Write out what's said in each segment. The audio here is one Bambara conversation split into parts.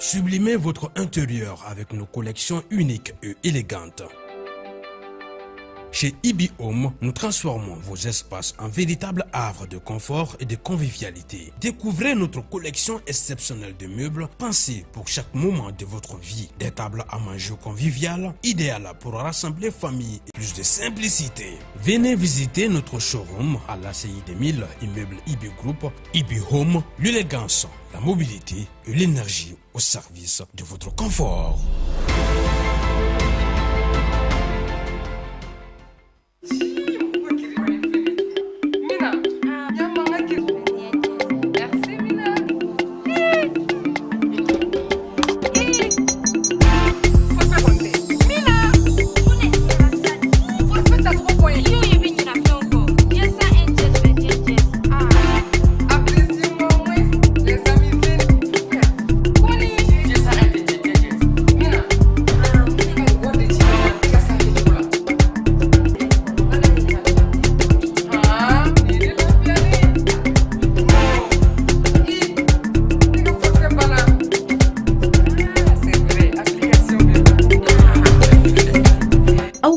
Sublimez votre intérieur avec nos collections uniques et élégantes. Chez Ibi Home, nous transformons vos espaces en véritables havres de confort et de convivialité. Découvrez notre collection exceptionnelle de meubles pensés pour chaque moment de votre vie. Des tables à manger conviviales, idéales pour rassembler famille et plus de simplicité. Venez visiter notre showroom à l'ACI 2000, immeuble Ibi Group. Ibi Home, l'élégance, la mobilité et l'énergie au service de votre confort.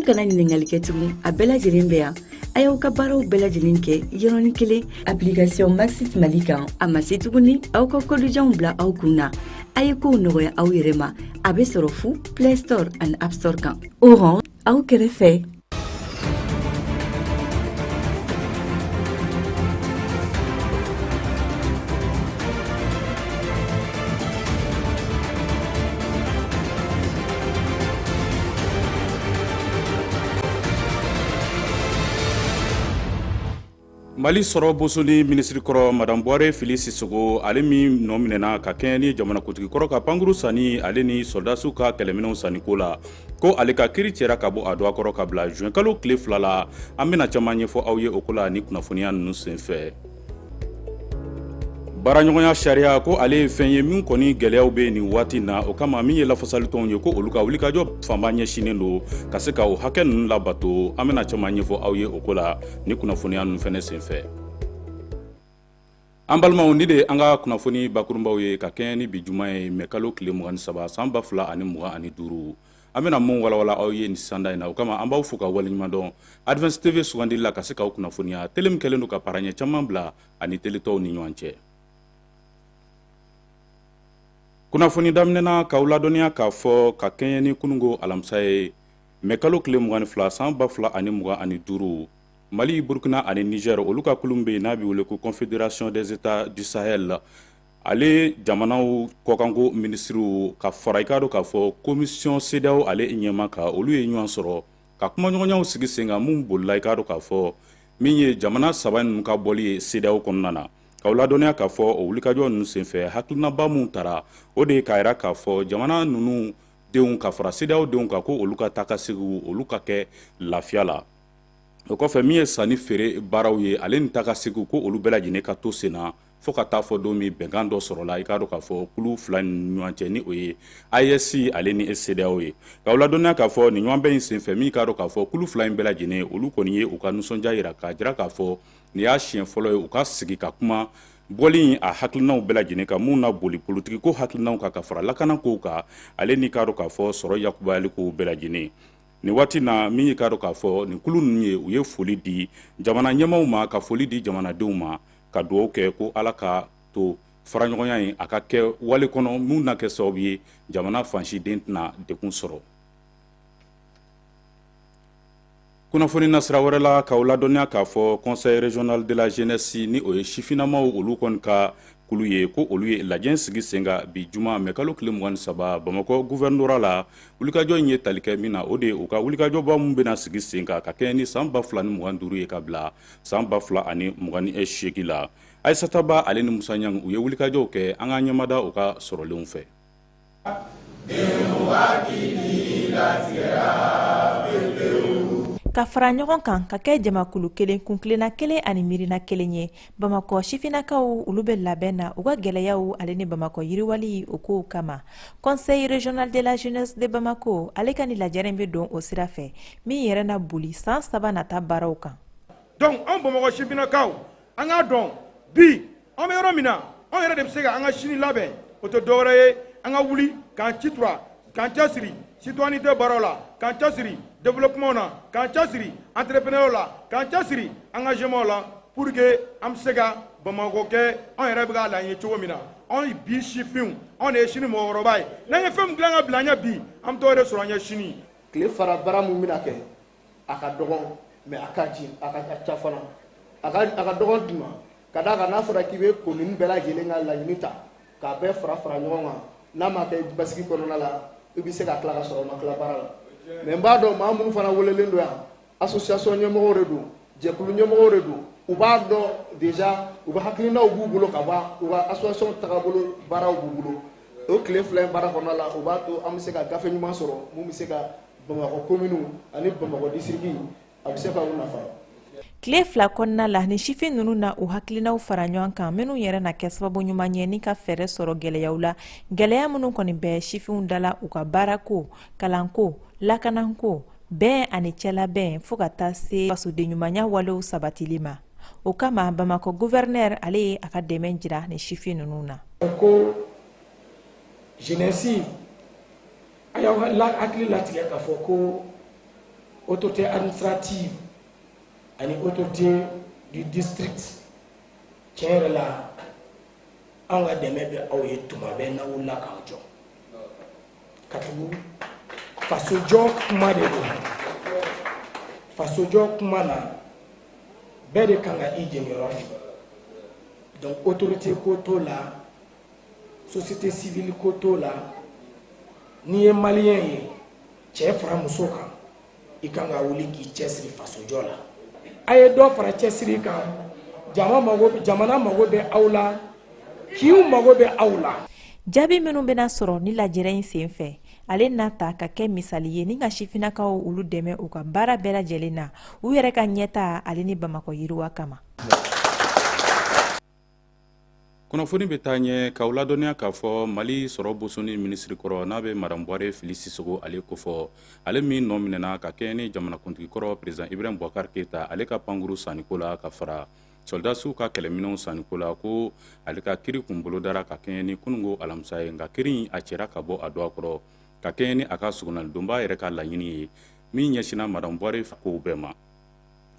kana ɲininkali kɛ tugun a bɛɛ lajɛlen bɛ yan a y'aw ka baaraw bɛɛ lajɛlen kɛ yɔrɔnin kelen application Maxit Mali kan a ma se tuguni aw ka kodijanw bila aw kun na a ye kow nɔgɔya aw yɛrɛ ma a bɛ sɔrɔ fu Play Store ani App Store kan Orange aw kɛrɛfɛ. Mali sɔrɔ bosoni ministre kɔrɔ Madame Boire Fili Sissogo ale min nɔ minɛna ka kɛɲɛ ni jamanakuntigi kɔrɔ ka pankuru sanni ale ni soldasiw ka kɛlɛminɛw sanni ko la ko ale ka kiiri cɛra ka bɔ a doigt kɔrɔ ka bila juin kalo tile 2 la an bɛna caman ɲɛfɔ aw ye o ko la ni kunnafoniya ninnu senfɛ. Baaraɲɔgɔnya sariya ko ale ye fɛn ye min kɔni gɛlɛyaw bɛ nin waati na o kama min ye lafasalitɔnw ye ko olu ka wulikajɔ fanba ɲɛsinnen don ka se ka o hakɛ ninnu labato an bɛna caman ɲɛfɔ aw ye o ko la ni kunnafoniya ninnu fɛnɛ senfɛ. An balimaw ni de an ka kunnafoni bakurunbaw ye ka kɛɲɛ ni bi juma ye mɛ kalo tile 23 san 2025 an bɛna mun walawala aw ye ni sanda in na o kama an b'aw fo ka waleɲuman dɔn Advance TV sugandili la ka se k'aw kunnafoniya tele min kɛlen don ka paraɲɛ caman bila ani teletɔw ni ɲɔgɔn cɛ. Kunnafoni daminɛna k'aw ladɔnniya k'a fɔ ka kɛɲɛ ni kunungo alamisa ye mɛ kalo tile 22 san 2025 Mali, Burkina ani Niger olu ka kulun bɛ n'a bɛ wele ko Confédération des États du Sahel ale jamanaw kɔkanko ministriw ka fara i k'a dɔn k'a fɔ commission CEDEAO ale ɲɛma ka olu ye ɲɔgɔn sɔrɔ ka kumaɲɔgɔnyaw sigi sen kan mun bolila i k'a dɔn k'a fɔ min ye jamana saba ninnu ka bɔli ye CEDEAO kɔnɔna na. K'aw ladɔnniya k'a fɔ o wulikajɔ ninnu senfɛ hakilinaba mun tara o de ye k'a jira k'a fɔ jamana ninnu denw ka fara CEDEAO denw kan ko olu ka taa ka segin olu ka kɛ lafiya la. O kɔfɛ min ye sanni feere baaraw ye ale ni taa ka segin ko olu bɛɛ lajɛlen ka to sen na fo ka taa fɔ don min bɛnkan dɔ sɔrɔla i k'a dɔn k'a fɔ kulu fila ni ɲɔgɔn cɛ ni o ye IS ale ni CEDEAO ye. K'aw ladɔnniya k'a fɔ nin ɲɔgɔn bɛɛ in senfɛ min k'a dɔn k'a fɔ kulu fila in bɛɛ lajɛlen olu kɔni ye u ka nisɔndiya yira k'a jira k'a fɔ nin y'a siɲɛ fɔlɔ ye u ka sigi ka kuma bɔli a hakilinaw bɛɛ lajɛlen ka mun na boli politiki ko hakilinaw ka fara lakana kow kan ale ni k'a dɔn k'a fɔ sɔrɔ yakubayali kow bɛɛ lajɛlen. Nin waati na min ye k'a dɔn k'a fɔ nin kulu ninnu ye u ye foli di jamana ɲɛmaw ma ka foli di jamanadenw ma ka dugawu kɛ ko ala ka to faraɲɔgɔnya in a ka kɛ wale kɔnɔ mun na kɛ sababu ye jamana fansiden tɛna dekun sɔrɔ. Kunnafoni na sira wɛrɛ la k'aw ladɔnniya k'a fɔ Conseil régional de la jeunesse ni o ye sifinamaw olu kɔni ka kulu ye ko olu ye lajɛ sigi sen kan bi juma mɛ kalo tile 23 Bamakɔ gouvernorat la wulikajɔ in ye tali kɛ min na o de ye u ka wulikajɔba mun bɛna sigi sen kan ka kɛɲɛ ni san 2025 ye ka bila san 2028 la. Aissata Ba ale ni Musa Ɲang u ye wulikajɔw kɛ an ka ɲɛmada u ka sɔrɔlenw fɛ. Ka fara ɲɔgɔn kan ka kɛ jamakulu kelen kunkilenna kelen ani miirina kelen ye Bamakɔ sifinnakaw olu bɛ labɛn na u ka gɛlɛyaw ale ni Bamakɔ yiriwali o kow kama. Conseil régional de la jeunesse de Bamako ale ka ni lajɛren bɛ don o sira fɛ min yɛrɛ na boli san 3 nata baaraw kan. Donc an Bamakɔ sifinnakaw an k'a dɔn bi an bɛ yɔrɔ min na an yɛrɛ de bɛ se ka an ka sini labɛn o tɛ dɔwɛrɛ ye an ka wuli k'an citura k'an cɛsiri citoyenneté baaraw la k'an cɛsiri développement na k'an cɛsiri entrepreneur la k'an cɛsiri engagement la pour que an bɛ se ka Bamakɔ kɛ an yɛrɛ bɛ k'a laɲini cogo min na anw bi sifinw anw de ye sini mɔgɔkɔrɔba ye n'an ye fɛn min dilan ka bila an ɲɛ bi an bɛ t'o de sɔrɔ an ɲɛ sini. tile fara baara mun bɛna kɛ a ka dɔgɔn mais a ka ci a ka ca fana a ka dɔgɔn d'i ma ka d'a kan n'a fɔra k'i bɛ commune bɛɛ lajɛlen ka laɲini ta k'a bɛɛ fara ɲɔgɔn kan n'a ma kɛ basigi kɔnɔna la i bɛ se ka tila ka sɔrɔ o ma tila baara la mais n b'a dɔn maa minnu fana welelen don yan association ɲɛmɔgɔw de don jɛkulu ɲɛmɔgɔw de don u b'a dɔn déjà u bɛ hakilinaw b'u bolo ka ban u ka association tagabolo baaraw b'u bolo o tile fila in baara kɔnɔna la o b'a to an bɛ se ka gafe ɲuman sɔrɔ mun bɛ se ka Bamakɔ commune ani Bamakɔ district a bɛ se ka u nafa. Tile fila kɔnɔna la ni sifin ninnu na u hakilinaw fara ɲɔgɔn kan minnu yɛrɛ na kɛ sababu ɲuman ye ni ka fɛɛrɛ sɔrɔ gɛlɛyaw la gɛlɛya minnu kɔni bɛ sifinw dala u ka baarako kalanko lakanako bɛn ani cɛlabɛn fo ka taa se fasoden ɲumanya walew sabatili ma o kama Bamakɔ gouverneur ale ye a ka dɛmɛ jira ni sifin ninnu na ko jeunesse a y'aw hakili latigɛ k'a fɔ ko autorité administrative ani autorité du district tiɲɛ yɛrɛ la anw ka dɛmɛ bɛ aw ye tuma bɛɛ n'aw wulila k'aw jɔ ka tugu fasojɔ kuma de don fasojɔ kuma na bɛɛ de kan ka i jɛnyɔrɔ fi donc autorité ko t'o la société civile ko t'o la n'i ye maliyɛn ye cɛ fara muso kan i kan ka wuli k'i cɛsiri fasojɔ la a ye dɔ fara cɛsiri kan jamana mago bɛ aw la kiw mago bɛ aw la. Jaabi minnu bɛna sɔrɔ ni lajɛrɛ in sen fɛ ale n'a ta ka kɛ misali ye ni ka sifinnakaw olu dɛmɛ u ka baara bɛɛ lajɛlen na u yɛrɛ ka ɲɛta ale ni Bamakɔ yiriwa kama. kunnafoni bɛ taa ɲɛ k'aw ladɔnniya k'a fɔ Mali sɔrɔ bosoni minisiri kɔrɔ n'a bɛ Madame Buhari Fili Sisogo ale kofɔ ale min nɔ minɛna ka kɛ ni jamanakuntigi kɔrɔ président Ibrahim Boubacar Keita ale ka pankuru sanniko la ka fara soldasiw ka kɛlɛminɛnw sanniko la ko ale ka kiri kun bolodara ka kɛɲɛ ni kunungo alamisa ye nka kiri a cɛra ka bɔ a do a kɔrɔ ka kɛɲɛ ni a ka sugunalidonba yɛrɛ ka laɲini ye min ɲɛsina Madame Buhari kow bɛɛ ma.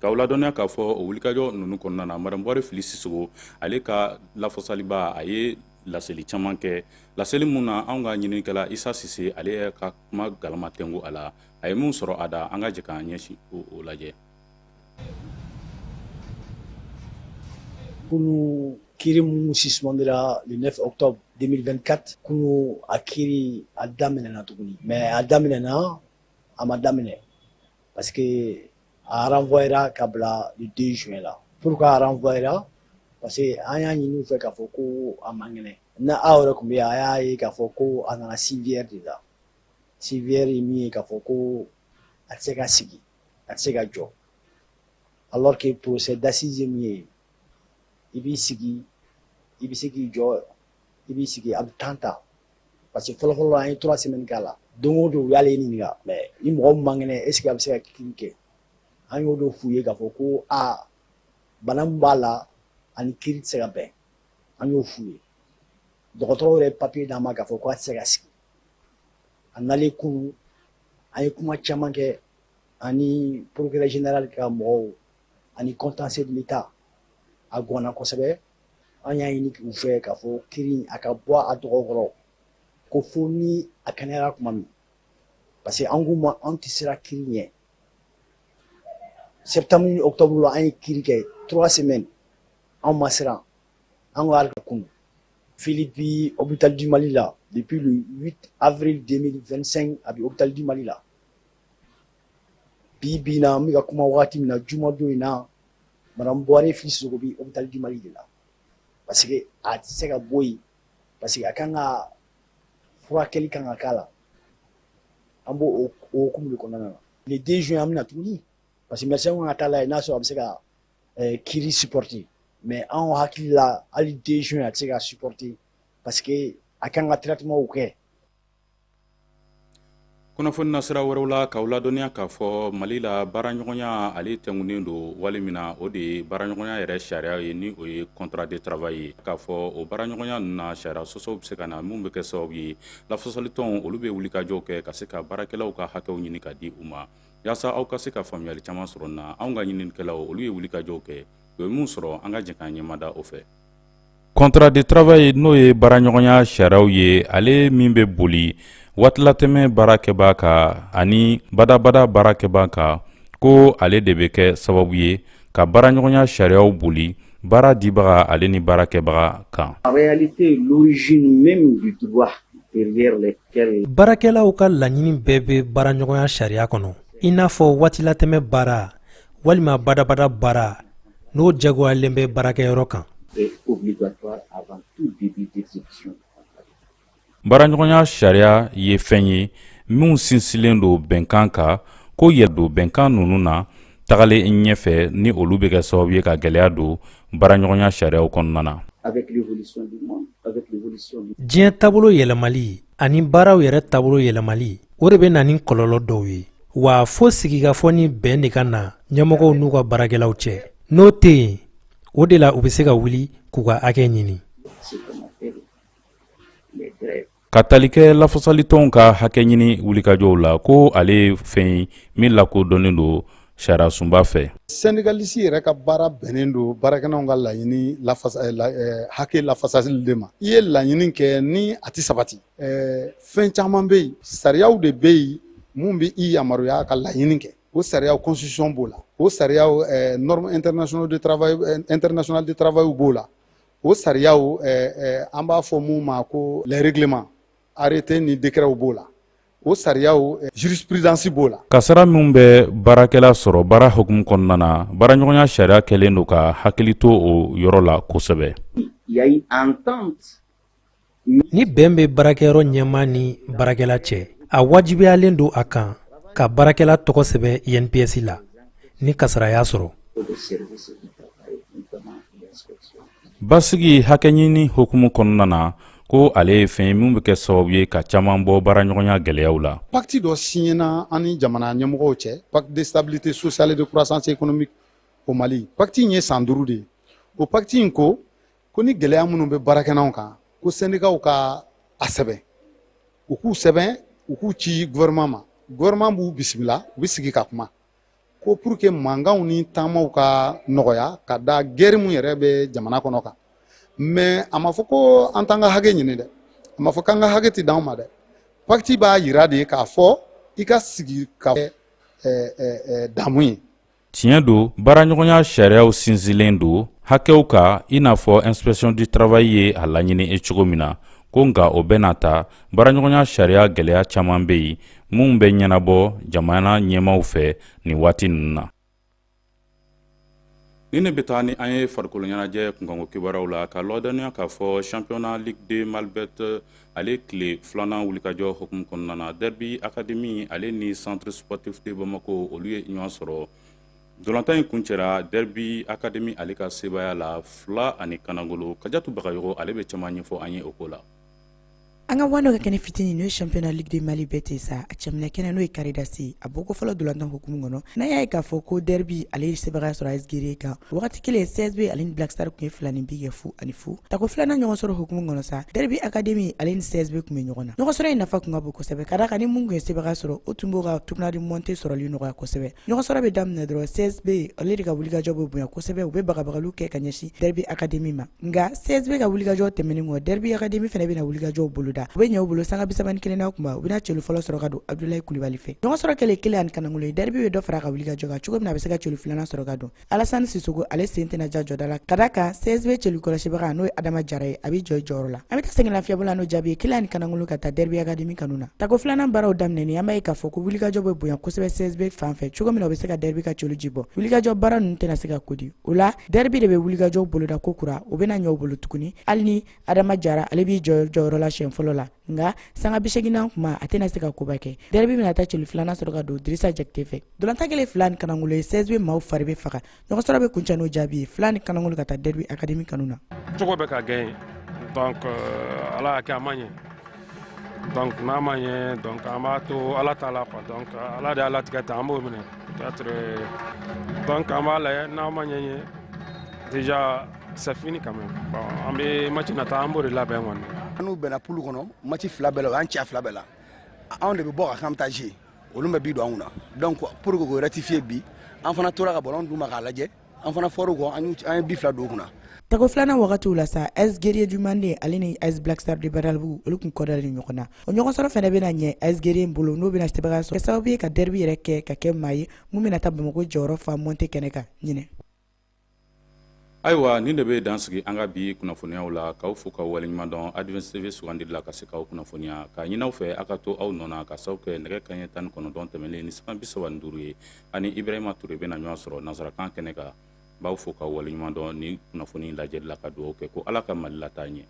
K'aw ladɔnniya k'a fɔ o wulikajɔ ninnu kɔnɔna na Madame Buhari Fili Sisogo ale ka lafasaliba a ye laseli caman kɛ laseli mun na anw ka ɲininikɛla Isa Sise ale ka kuma galama tɛngu a la a ye mun sɔrɔ a da an ka jɛ k'an ɲɛsin o lajɛ. Kunu kiri mun suspendera le 9 octobre 2024 kunu a kiri a daminɛna tuguni mais a daminɛna a ma daminɛ parce que a renvoyera ka bila le 2 juin la pourquoi a renvoyera parce que an y'a ɲini u fɛ k'a fɔ ko a man kɛnɛ na aw yɛrɛ tun bɛ yen a y'a ye k'a fɔ ko a nana civière de la civière ye min ye k'a fɔ ko a tɛ se ka sigi a tɛ se ka jɔ alors que procès d'assises ye min ye i b'i sigi i bɛ se k'i jɔ i b'i sigi a bɛ temps ta parce que fɔlɔfɔlɔ an ye 3 semaines k'a la don o don u y'ale ɲininka mais ni mɔgɔ min man kɛnɛ est ce que a bɛ se ka kiiri kɛ an y'o dɔ f'u ye k'a fɔ ko a bana min b'a la ani kiiri tɛ se ka bɛn an y'o f'u ye dɔgɔtɔrɔw yɛrɛ papier d'an ma k'a fɔ ko a tɛ se ka sigi a nalen kunu an ye kuma caman kɛ ani procureur général ka mɔgɔw ani contentieux de l'état a gɔnna kosɛbɛ an y'a ɲini u fɛ k'a fɔ kiiri a ka bɔ a tɔgɔ kɔrɔ ko fo ni a kɛnɛyara tuma min parce que an k'u ma an tɛ siran kiiri ɲɛ septembre ni octobre la an ye kiiri kɛ 3 semaines an ma siran an ka halika kunu Philippe hôpital du Mali la depuis le 8 avril 2025 a bɛ hôpital du Mali la bi bi na an bɛ ka kuma wagati min na juma don in na Madame Buhari Fili Sisogo bɛ hôpital du Mali de la parce que a tɛ se ka bɔ yen parce que a kan ka furakɛli kan ka k'a la an b'o hokumu de kɔnɔna na le 2 juin an bɛna tuguni parce que médecin kan ka taa lajɛ n'a sɔrɔ a bɛ se ka kiiri supporter mais an hakili la hali 2 juin a tɛ se ka supporter parce que a kan ka traitement kɛ. kunnafoni na sira wɛrɛw la k'aw ladɔnniya k'a fɔ mali la baaraɲɔgɔnya ale tɛngunen don wali min na o de ye baaraɲɔgɔnya yɛrɛ sariya ye ni o ye contrat de travail ye k'a fɔ o baaraɲɔgɔnya ninnu na sariya sɔsɔw bɛ se ka na mun bɛ kɛ sababu ye lafasalitɔnw olu bɛ wulikajɔw kɛ ka se ka baarakɛlaw ka hakɛw ɲini ka di u ma yaasa aw ka se ka faamuyali caman sɔrɔ nin na anw ka ɲininikɛlaw olu ye wulikajɔw kɛ u ye mun sɔrɔ an ka jɛ k'an ɲɛmada o fɛ. contrat de travail n'o ye baaraɲɔgɔnya sariyaw ye ale min bɛ boli waatilatɛmɛ baarakɛbaa kan ani badabada baarakɛbaa kan ko ale de bɛ kɛ sababu ye ka baaraɲɔgɔnya sariyaw boli baara dibaga ale ni baarakɛbaga kan. En réalité, l'origine même du droit derrière lequel baarakɛlaw ka laɲini bɛɛ bɛ baaraɲɔgɔnya sariya kɔnɔ i n'a fɔ waatilatɛmɛ baara walima badabada baara n'o jagoyalen bɛ baarakɛyɔrɔ kan. est obligatoire avant tout début d'exécution. baaraɲɔgɔnya sariya ye fɛn ye minnu sinsilen don bɛnkan kan ko yɛrɛ don bɛnkan ninnu na tagalen ɲɛfɛ ni olu bɛ kɛ sababu ye ka gɛlɛya don baaraɲɔgɔnya sariyaw kɔnɔna na. Avec l'évolution du monde, avec l'évolution du diɲɛ taabolo yɛlɛmali ani baaraw yɛrɛ taabolo yɛlɛmali o de bɛ na ni kɔlɔlɔ dɔw ye wa fo sigikafɔ ni bɛn de ka na ɲɛmɔgɔw n'u ka baarakɛlaw cɛ n'o tɛ yen o de la u bɛ se ka wuli k'u ka hakɛ ɲini. ka tali kɛ lafasalitɔnw ka hakɛ ɲini wulikajɔw la ko ale ye fɛn ye min lakodɔnnen don sariya sunba fɛ. syndicaliste yɛrɛ ka baara bɛnnen don baarakɛlaw ka laɲini hakɛ lafasali de ma. I ye laɲini kɛ ni a tɛ sabati fɛn caman bɛ yen sariyaw de bɛ yen mun bɛ i yamaruya ka laɲini kɛ. O sariyaw constitution b'o la o sariyaw normes internationales de travail b'o la o sariyaw an b'a fɔ mun ma ko les règlements arrêté ni décret b'o la o sariyaw jurisprudence b'o la. kasara min bɛ baarakɛla sɔrɔ baara hukumu kɔnɔna na baaraɲɔgɔnya sariya kɛlen don ka hakili to o yɔrɔ la kosɛbɛ. Il y a une entente. ni bɛn bɛ baarakɛyɔrɔ ɲɛmaa ni baarakɛla cɛ a wajibiyalen don a kan ka baarakɛla tɔgɔ sɛbɛn INPS la ni kasara y'a sɔrɔ. basigi hakɛɲini hukumu kɔnɔna na ko ale ye fɛn min bɛ kɛ sababu ye ka caman bɔ baaraɲɔgɔnya gɛlɛyaw la. pacte dɔ signena ani jamana ɲɛmɔgɔw cɛ pacte de stabilité sociale et de croissance économique au Mali. pacte in ye san 5 de ye o pacte in ko ni gɛlɛya minnu bɛ baarakɛlaw kan ko syndicaw ka a sɛbɛn u k'u sɛbɛn u k'u ci gouvernement ma. gouvernement b'u bisimila u bɛ sigi ka kuma ko pour que mankanw ni taamaw ka nɔgɔya ka da guerre mun yɛrɛ bɛ jamana kɔnɔ kan mais a ma fɔ ko an t'an ka hakɛ ɲini dɛ a ma fɔ k'an ka hakɛ tɛ d'anw ma dɛ pacte b'a yira de k'a fɔ i ka sigi ka damu ye. tiɲɛ don baaraɲɔgɔnya sariyaw sinsilen don hakɛw kan i n'a fɔ inspection du travail ye a laɲini cogo min na ko nka o bɛ na ta baaraɲɔgɔnya sariya gɛlɛya caman bɛ yen mun bɛ ɲɛnabɔ jamana ɲɛmaaw fɛ nin waati ninnu na. ni ne bɛ taa ni an ye farikolo ɲɛnajɛ kunkanko kibaruyaw la ka lɔdɔniya k'a fɔ championnat ligue 2 malbet ale tile 2nan wulikajɔ hukumu kɔnɔna na derby academy ale ni centre sportif de bamako olu ye ɲɔgɔn sɔrɔ. dolantan in kuncɛra derby academy ale ka sebaya la 2 ani kanagolo kajatu bagayogo ale bɛ caman ɲɛfɔ an ye o ko la. an ka wano ka kɛnɛ fitini n'o ye championnat ligue de mali bɛɛ ten sa a cɛminɛ kɛnɛ n'o ye karidasi a bɔ ko fɔlɔ dolantan hukumu kɔnɔ n'a y'a ye k'a fɔ ko derby ale ye sebagaya sɔrɔ AS Guerrier kan wagati kelen CSB ale ni Black Star kun ye 2 ni 2 kɛ fu ani fu tako 2nan ɲɔgɔn sɔrɔ hukumu kɔnɔ sa derby academy ale ni CSB kun bɛ ɲɔgɔn na ɲɔgɔn sɔrɔ in nafa kun ka bon kosɛbɛ ka da kan ni mun kun ye sebagaya sɔrɔ o tun b'o ka tournoi du monté sɔrɔli nɔgɔya kosɛbɛ ɲɔgɔn sɔrɔ bɛ daminɛ dɔrɔn CSB ale de ka wulikajɔ bɛ bonya kosɛbɛ u bɛ bagabagaliw kɛ ka ɲɛsin derby academy ma nka CSB ka wulikajɔ tɛmɛnen kɔ derby academy fana bɛna wulikajɔw boloda u bɛ ɲɛ u bolo sanga bisabani kelenna kuma u bɛna celu fɔlɔ sɔrɔ ka don Abdoulaye Kulibali fɛ ɲɔgɔn sɔrɔ kelen ani kanangolo derby bɛ dɔ fara ka wulikajɔ kan cogo min na a bɛ se ka celu filanan sɔrɔ ka don Alassane Sissoko ale sen tɛna ja jɔda la ka da kan CSB celu kɔlɔsibaga n'o ye Adama Jara ye a bɛ jɔ jɔyɔrɔ la an bɛ taa segin lafiyabola n'o jaabi ye kelen ani kanangolo ka taa derby academy kanu na tako filanan baaraw daminɛni an b'a ye k'a fɔ ko wulikajɔ bɛ bonya kosɛbɛ CSB fan fɛ cogo min na u bɛ se ka derby ka celu ji bɔ wulikajɔ baara ninnu tɛna se ka kodi o la derby de bɛ wulikajɔ boloda ko kura u bɛna ɲɛ u bolo tuguni hali ni Adama Jara ale b'i jɔ jɔyɔrɔ la siɲɛ fɔlɔ la nka sanga biseginan kuma a tɛna se ka koba kɛ derby bɛna taa celu filanan sɔrɔ ka don Dirisa Jakite fɛ dolantan kelen 2 ni kanangolo ye CSB maaw fari bɛ faga ɲɔgɔn sɔrɔ bɛ kuncɛ n'o jaabi ye 2 ni kanangolo ka taa derby academy kanu na cogo bɛ ka gɛn donc ala y'a kɛ a ma ɲɛ Donc n'a ma ɲɛ donc an b'a to ala ta la quoi donc ala de ala tigɛ ta an b'o minɛ peut-être donc an b'a lajɛ n'a ma ɲɛ déjà c'est fini quand même bon an bɛ match nata an b'o de labɛn kɔni. N'u bɛnna poule kɔnɔ match fila bɛɛ la o y'an cɛ fila bɛɛ la anw de bɛ bɔ ka kan taa jouer olu bɛ bi don anw na donc pour que k'o rectifier bi an fana tora ka ballon d'u ma k'a lajɛ an fana fɔr'u kɔ an ye bi fila don u kunna. Tago filanan wagatiw la sa AS Guerrier du Mandé ale ni AS Black Star de Badalbugu olu kun kɔdalen ɲɔgɔn na o ɲɔgɔn sɔrɔ fɛnɛ bɛna ɲɛ AS Guerrier bolo n'o bɛna sɛbɛnga sɔrɔ kɛ sababu ye ka derby yɛrɛ kɛ ka kɛ maa ye mun bɛna taa Bamako jɔyɔrɔ fa monte kɛnɛ kan ɲinɛ. Ayiwa nin de bɛ dan sigi an ka bi kunnafoniyaw la k'aw fo k'aw waleɲuman dɔn Advance TV sugandili la ka se k'aw kunnafoniya ka ɲinaw fɛ aw ka to aw nɔ na ka sababu kɛ nɛgɛ kanɲɛ 19 tɛmɛlen ni saga 35 ye ani Ibrahima Ture bɛna ɲɔgɔn sɔrɔ nansarakan kɛnɛ kan b'aw fo k'aw waleɲuman dɔn ni kunnafoni lajɛli la ka dugawu kɛ ko Ala ka Mali lataa ɲɛ.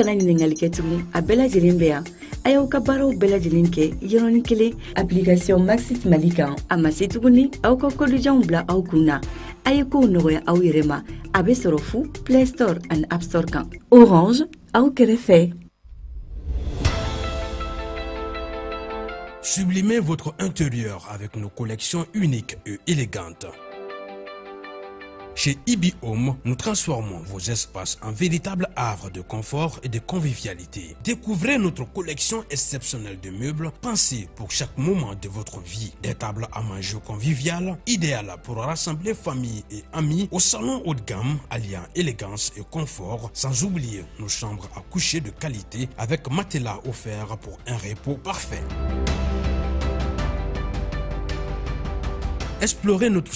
kana ɲiningali kɛ tugun a bɛɛ lajɛlen bɛ yan a y'aw ka baaraw bɛɛ lajɛlen kɛ yɔrɔnin kelen application Maxit Mali kan a ma se tuguni aw ka kodijanw bila aw kun na a ye kow nɔgɔya aw yɛrɛ ma a bɛ sɔrɔ fu Play Store ani App Store kan Orange aw kɛrɛfɛ. Sublimez votre intérieur avec nos collections uniques et élégantes. Chez Ibi Home, nous transformons vos espaces en véritables havres de confort et de convivialité. Découvrez notre collection exceptionnelle de meubles pensés pour chaque moment de votre vie. Des tables à manger conviviales, idéales pour rassembler famille et amis au salon haut de gamme, alliant élégance et confort, sans oublier nos chambres à coucher de qualité avec matelas offerts pour un repos parfait. Explorez notre